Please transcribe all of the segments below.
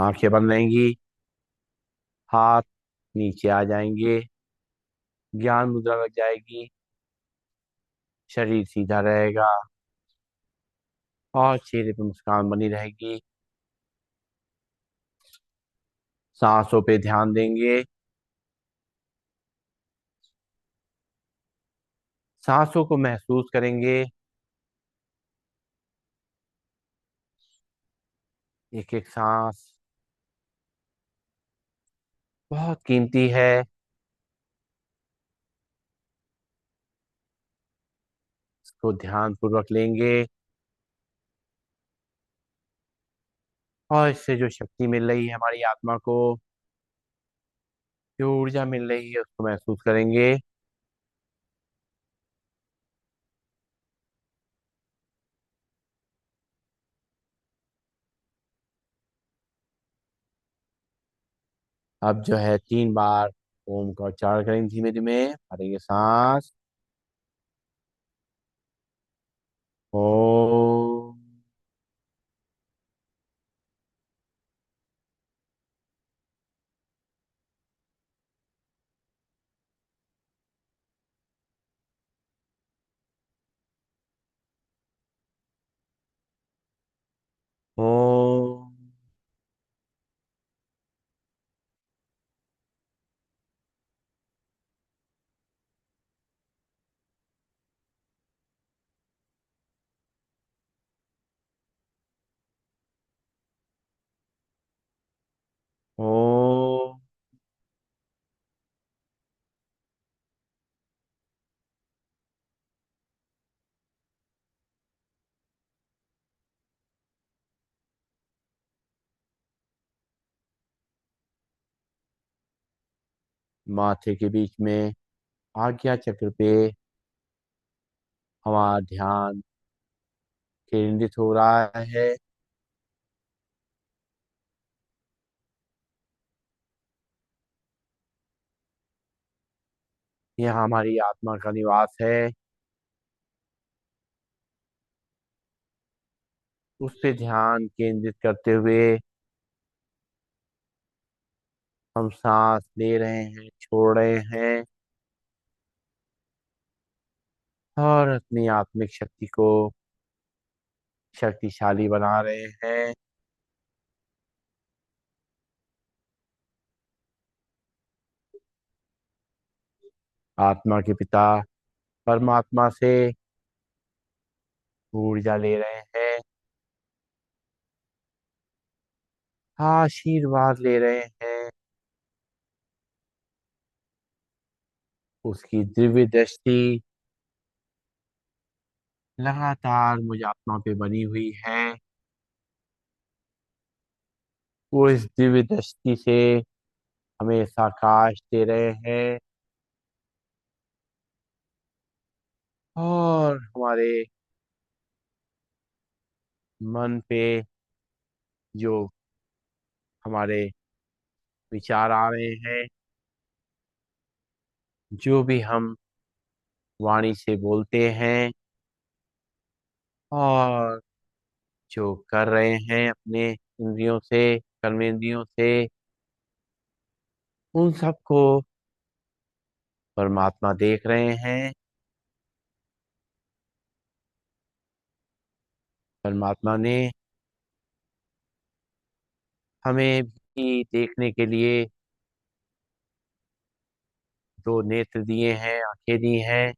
आंखें बंद रहेंगी। हाथ नीचे आ जाएंगे। ज्ञान मुद्रा लग जाएगी। शरीर सीधा रहेगा और चेहरे पे मुस्कान बनी रहेगी। सांसों पे ध्यान देंगे। सांसों को महसूस करेंगे। एक एक सांस बहुत कीमती है। इसको ध्यान पूर्वक लेंगे और इससे जो शक्ति मिल रही है हमारी आत्मा को, जो ऊर्जा मिल रही है उसको महसूस करेंगे। अब जो है 3 बार ओम का उच्चारण करेंगे, धीमे धीमे भरेंगे सांस। ओम। ओम। ओम। माथे के बीच में आज्ञा चक्र पे हमारा ध्यान केंद्रित हो रहा है। यहाँ हमारी आत्मा का निवास है। उस पे ध्यान केंद्रित करते हुए हम सांस ले रहे हैं, छोड़ रहे हैं और अपनी आत्मिक शक्ति को शक्तिशाली बना रहे हैं। आत्मा के पिता परमात्मा से ऊर्जा ले रहे हैं, आशीर्वाद ले रहे हैं। उसकी दिव्य दृष्टि लगातार मुझ आत्मा पे बनी हुई है। वो इस दिव्य दृष्टि से हमें साकाश दे रहे हैं और हमारे मन पे जो हमारे विचार आ रहे हैं, जो भी हम वाणी से बोलते हैं और जो कर रहे हैं अपने इंद्रियों से, कर्मेंद्रियों से, उन सबको परमात्मा देख रहे हैं। परमात्मा ने हमें भी देखने के लिए दो नेत्र दिए हैं, आंखें दी हैं।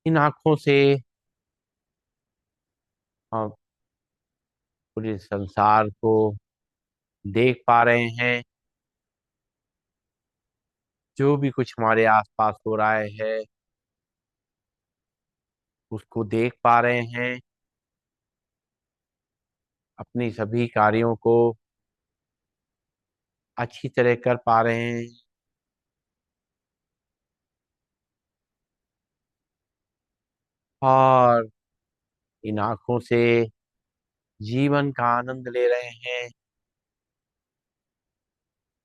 इन आंखों से हम पूरे संसार को देख पा रहे हैं। जो भी कुछ हमारे आसपास हो रहा है उसको देख पा रहे हैं। अपनी सभी कार्यों को अच्छी तरह कर पा रहे हैं और इन आंखों से जीवन का आनंद ले रहे हैं।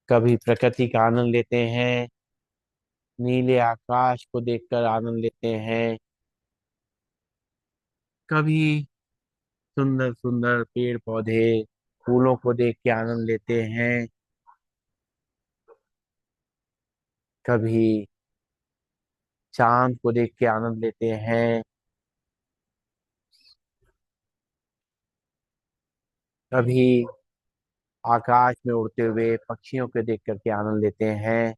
कभी प्रकृति का आनंद लेते हैं, नीले आकाश को देखकर आनंद लेते हैं। कभी सुंदर सुंदर पेड़ पौधे फूलों को देख के आनंद लेते हैं। कभी चांद को देख के आनंद लेते हैं। कभी आकाश में उड़ते हुए पक्षियों को देख करके आनंद लेते हैं।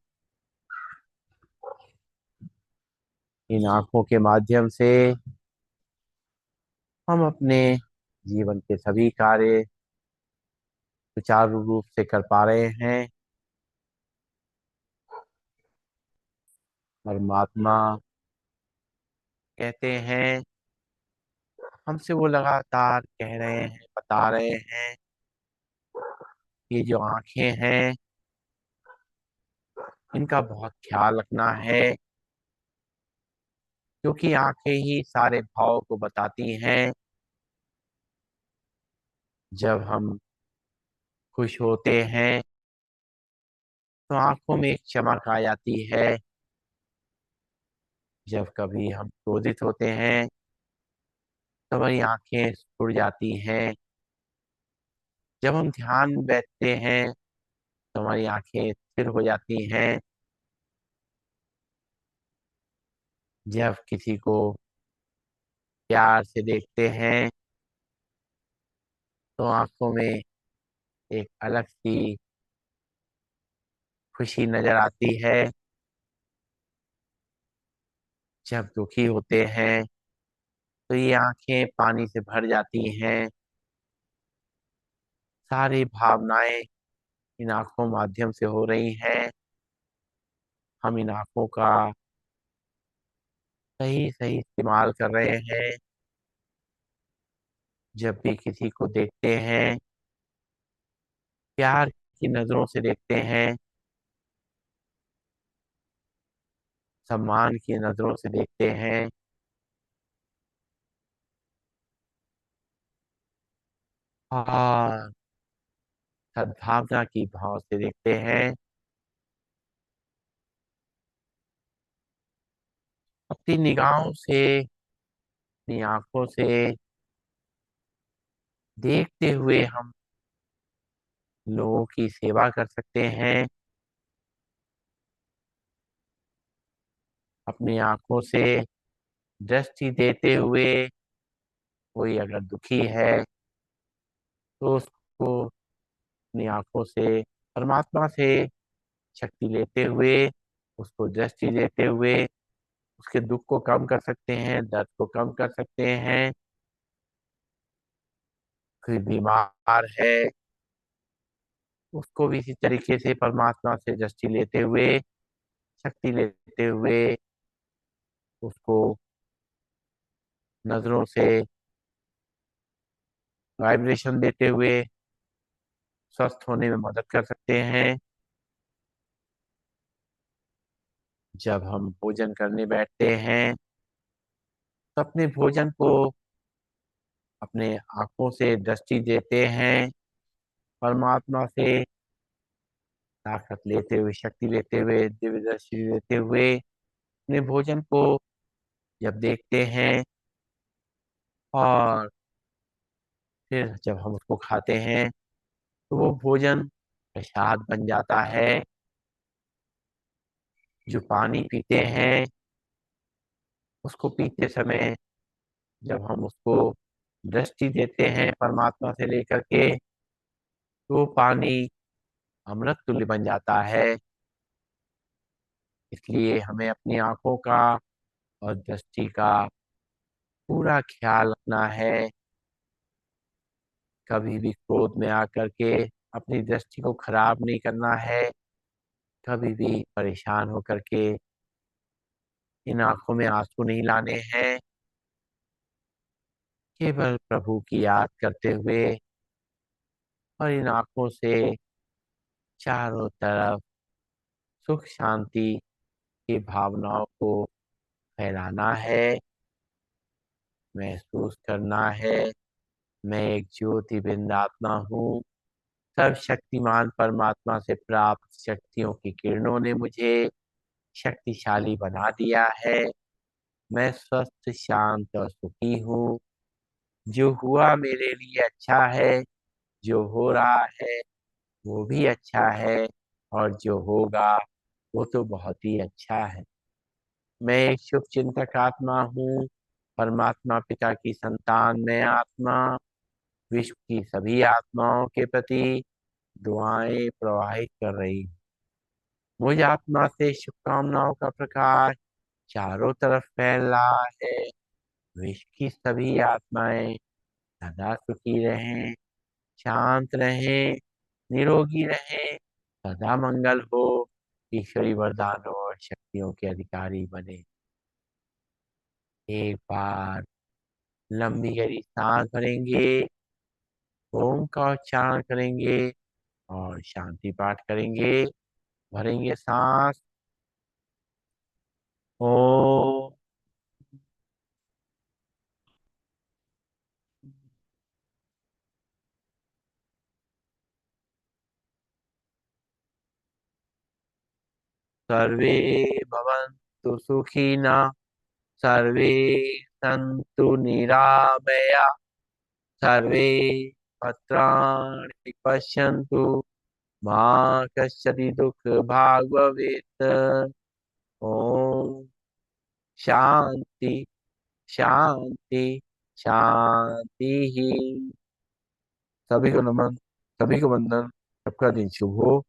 इन आंखों के माध्यम से हम अपने जीवन के सभी कार्य सुचारू रूप से कर पा रहे हैं। परमात्मा कहते हैं, हमसे वो लगातार कह रहे हैं, बता रहे हैं, ये जो आंखें हैं इनका बहुत ख्याल रखना है, क्योंकि आंखें ही सारे भाव को बताती हैं। जब हम खुश होते हैं तो आंखों में एक चमक आ जाती है। जब कभी हम क्रोधित होते हैं तो हमारी आंखें फुट जाती हैं। जब हम ध्यान में बैठते हैं तो हमारी आंखें स्थिर हो जाती हैं। जब किसी को प्यार से देखते हैं तो आंखों में एक अलग सी खुशी नजर आती है। जब दुखी होते हैं तो ये आंखें पानी से भर जाती हैं। सारी भावनाएं इन आंखों माध्यम से हो रही हैं। हम इन आंखों का सही सही इस्तेमाल कर रहे हैं। जब भी किसी को देखते हैं, प्यार की नजरों से देखते हैं, सम्मान की नजरों से देखते हैं, और सद्भावना की भाव से देखते हैं। अपनी निगाहों से, अपनी आंखों से देखते हुए हम लोगों की सेवा कर सकते हैं। अपनी आंखों से दृष्टि देते हुए कोई अगर दुखी है तो उसको अपनी आंखों से परमात्मा से शक्ति लेते हुए, उसको दृष्टि देते हुए उसके दुख को कम कर सकते हैं, दर्द को कम कर सकते हैं। कोई बीमार है, उसको भी इसी तरीके से परमात्मा से दृष्टि लेते हुए, शक्ति लेते हुए उसको नजरों से वाइब्रेशन देते हुए स्वस्थ होने में मदद कर सकते हैं। जब हम भोजन करने बैठते हैं तो अपने भोजन को अपने आंखों से दृष्टि देते हैं, परमात्मा से ताकत लेते हुए, शक्ति लेते हुए, दिव्य दृष्टि लेते हुए अपने भोजन को जब देखते हैं, और फिर जब हम उसको खाते हैं तो वो भोजन प्रसाद बन जाता है। जो पानी पीते हैं उसको पीते समय जब हम उसको दृष्टि देते हैं परमात्मा से लेकर के, तो वो पानी अमृत तुल्य बन जाता है। इसलिए हमें अपनी आंखों का और दृष्टि का पूरा ख्याल रखना है। कभी भी क्रोध में आकर के अपनी दृष्टि को खराब नहीं करना है। कभी भी परेशान होकर के इन आंखों में आंसू नहीं लाने हैं। केवल प्रभु की याद करते हुए और इन आंखों से चारों तरफ सुख शांति की भावनाओं को फैलाना है, महसूस करना है। मैं एक ज्योति बिंद आत्मा हूँ। सर्वशक्तिमान परमात्मा से प्राप्त शक्तियों की किरणों ने मुझे शक्तिशाली बना दिया है। मैं स्वस्थ, शांत और सुखी हूँ। जो हुआ मेरे लिए अच्छा है, जो हो रहा है वो भी अच्छा है, और जो होगा वो तो बहुत ही अच्छा है। मैं एक शुभ चिंतक आत्मा हूँ। परमात्मा पिता की संतान मैं आत्मा विश्व की सभी आत्माओं के प्रति दुआएं प्रवाहित कर रही हूँ। मुझ आत्मा से शुभकामनाओं का प्रकाश चारों तरफ फैल रहा है। विश्व की सभी आत्माएं सदा सुखी रहें, शांत रहें, निरोगी रहें, सदा मंगल हो, ईश्वरी वरदानों और शक्तियों के अधिकारी बने। एक बार लंबी गहरी सांस भरेंगे, ओम का उच्चारण करेंगे और शांति पाठ करेंगे। भरेंगे सांस। ओम। सर्वे भवन्तु सुखिनः, सर्वे सन्तु निरामया, सर्वे भद्राणि पश्यन्तु, मा कश्चित् दुःखभाग् भवेत्। ओम शांति शांति शांति ही। सभी को नमन, सभी को वंदन। सबका दिन शुभ हो।